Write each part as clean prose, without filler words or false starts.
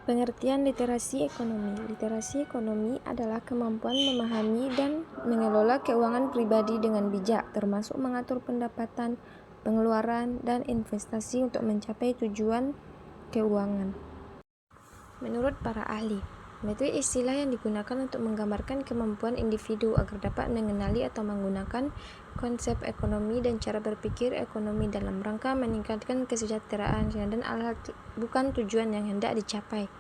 Pengertian literasi ekonomi. Literasi ekonomi adalah kemampuan memahami dan mengelola keuangan pribadi dengan bijak, termasuk mengatur pendapatan, pengeluaran, dan investasi untuk mencapai tujuan keuangan. Menurut para ahli, itu istilah yang digunakan untuk menggambarkan kemampuan individu agar dapat mengenali atau menggunakan konsep ekonomi dan cara berpikir ekonomi dalam rangka meningkatkan kesejahteraan dan bukan tujuan yang hendak dicapai.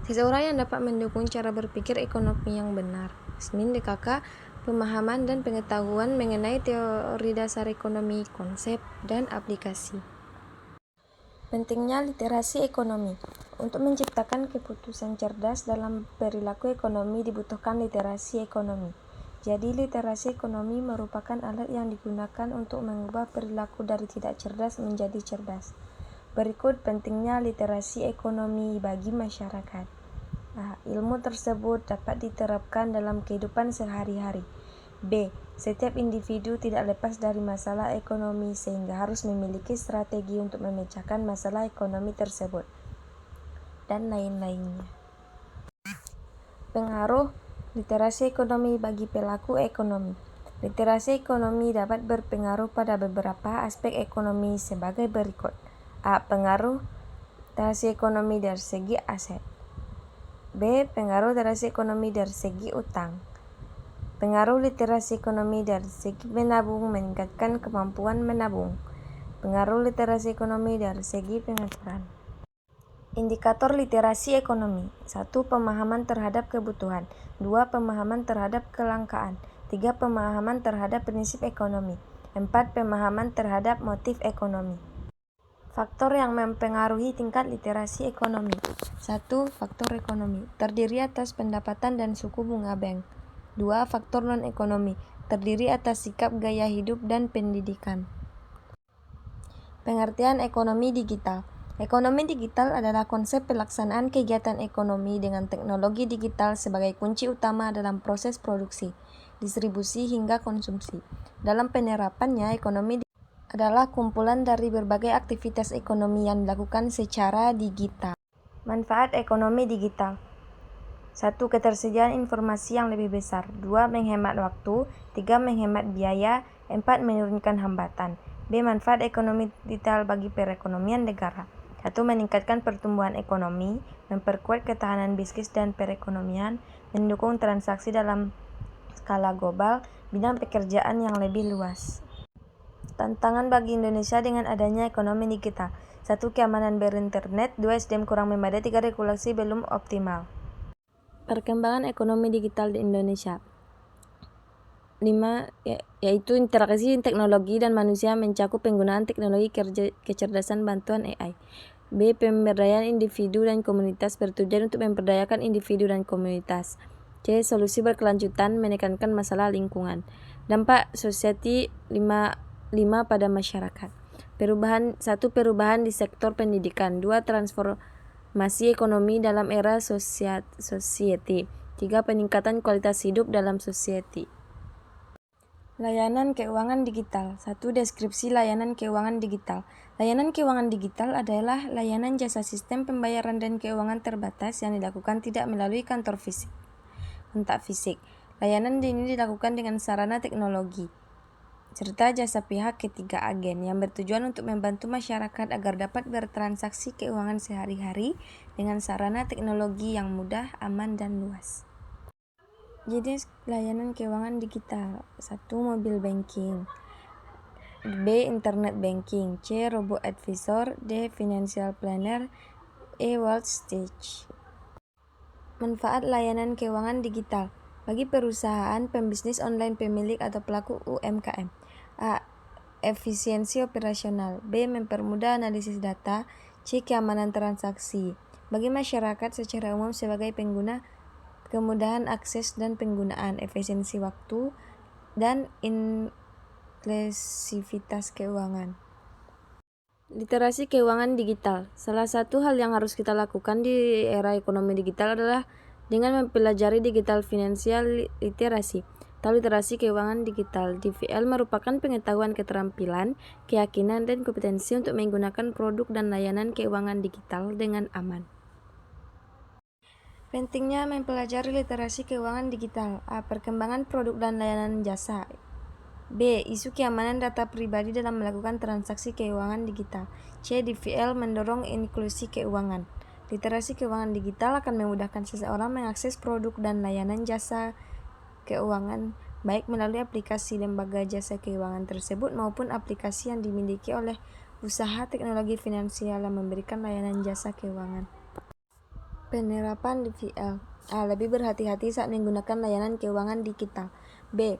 Seseorang yang dapat mendukung cara berpikir ekonomi yang benar. DKK, pemahaman dan pengetahuan mengenai teori dasar ekonomi, konsep, dan aplikasi. Pentingnya literasi ekonomi. Untuk menciptakan keputusan cerdas dalam perilaku ekonomi dibutuhkan literasi ekonomi. Jadi literasi ekonomi merupakan alat yang digunakan untuk mengubah perilaku dari tidak cerdas menjadi cerdas. Berikut pentingnya literasi ekonomi bagi masyarakat. Ilmu tersebut dapat diterapkan dalam kehidupan sehari-hari. B. Setiap individu tidak lepas dari masalah ekonomi sehingga harus memiliki strategi untuk memecahkan masalah ekonomi tersebut. Dan lain-lainnya. Pengaruh literasi ekonomi bagi pelaku ekonomi. Literasi ekonomi dapat berpengaruh pada beberapa aspek ekonomi sebagai berikut. Pengaruh literasi ekonomi dari segi aset. B. Pengaruh literasi ekonomi dari segi utang. Pengaruh literasi ekonomi dari segi menabung meningkatkan kemampuan menabung. Pengaruh literasi ekonomi dari segi pengaturan. Indikator literasi ekonomi. 1. Pemahaman terhadap kebutuhan. 2. Pemahaman terhadap kelangkaan. 3. Pemahaman terhadap prinsip ekonomi. 4. Pemahaman terhadap motif ekonomi. Faktor yang mempengaruhi tingkat literasi ekonomi. 1. Faktor ekonomi, terdiri atas pendapatan dan suku bunga bank. 2. Faktor non-ekonomi, terdiri atas sikap gaya hidup dan pendidikan. Pengertian ekonomi digital. Ekonomi digital adalah konsep pelaksanaan kegiatan ekonomi dengan teknologi digital sebagai kunci utama dalam proses produksi, distribusi hingga konsumsi. Dalam penerapannya, ekonomi adalah kumpulan dari berbagai aktivitas ekonomi yang dilakukan secara digital. Manfaat ekonomi digital. 1. Ketersediaan informasi yang lebih besar. 2. Menghemat waktu. 3. Menghemat biaya. 4. Menurunkan hambatan. B. Manfaat ekonomi digital bagi perekonomian negara. 1. Meningkatkan pertumbuhan ekonomi, memperkuat ketahanan bisnis dan perekonomian, mendukung transaksi dalam skala global, bidang pekerjaan yang lebih luas. Tantangan bagi Indonesia dengan adanya ekonomi digital. 1. Keamanan berinternet. 2. SDM kurang memadai. 3. Regulasi belum optimal. Perkembangan ekonomi digital di Indonesia. 5. Yaitu interaksi teknologi dan manusia mencakup penggunaan teknologi kecerdasan bantuan AI. B. Pemberdayaan individu dan komunitas bertujuan untuk memberdayakan individu dan komunitas. C. Solusi berkelanjutan menekankan masalah lingkungan. Dampak society 5 pada masyarakat. Perubahan di sektor pendidikan. 2. Transformasi ekonomi dalam era society. 3. Peningkatan kualitas hidup dalam society. Layanan keuangan digital. 1. Deskripsi layanan keuangan digital. Layanan keuangan digital adalah layanan jasa sistem pembayaran dan keuangan terbatas yang dilakukan tidak melalui kontak fisik. Layanan ini dilakukan dengan sarana teknologi serta jasa pihak ketiga agen yang bertujuan untuk membantu masyarakat agar dapat bertransaksi keuangan sehari-hari dengan sarana teknologi yang mudah, aman, dan luas. Jenis layanan keuangan digital. 1. Mobile banking. B. Internet banking. C. Robo advisor. D. Financial planner. E. World stage. Manfaat layanan keuangan digital bagi perusahaan, pembisnis online, pemilik atau pelaku UMKM. A. Efisiensi operasional. B. Mempermudah analisis data. C. Keamanan transaksi. Bagi masyarakat secara umum sebagai pengguna, kemudahan akses dan penggunaan, efisiensi waktu, dan inklusivitas keuangan. Literasi keuangan digital. Salah satu hal yang harus kita lakukan di era ekonomi digital adalah dengan mempelajari digital financial literasi. Literasi keuangan digital. DVL merupakan pengetahuan, keterampilan, keyakinan, dan kompetensi untuk menggunakan produk dan layanan keuangan digital dengan aman. Pentingnya mempelajari literasi keuangan digital. A. Perkembangan produk dan layanan jasa. B. Isu keamanan data pribadi dalam melakukan transaksi keuangan digital. C. DVL mendorong inklusi keuangan. Literasi keuangan digital akan memudahkan seseorang mengakses produk dan layanan jasa keuangan, baik melalui aplikasi lembaga jasa keuangan tersebut maupun aplikasi yang dimiliki oleh usaha teknologi finansial yang memberikan layanan jasa keuangan. Penerapan DVL. A. Lebih berhati-hati saat menggunakan layanan keuangan digital. B.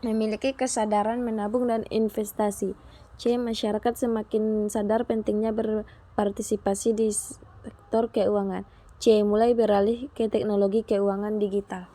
Memiliki kesadaran menabung dan investasi. C. Masyarakat semakin sadar pentingnya berpartisipasi di sektor keuangan. C. Mulai beralih ke teknologi keuangan digital.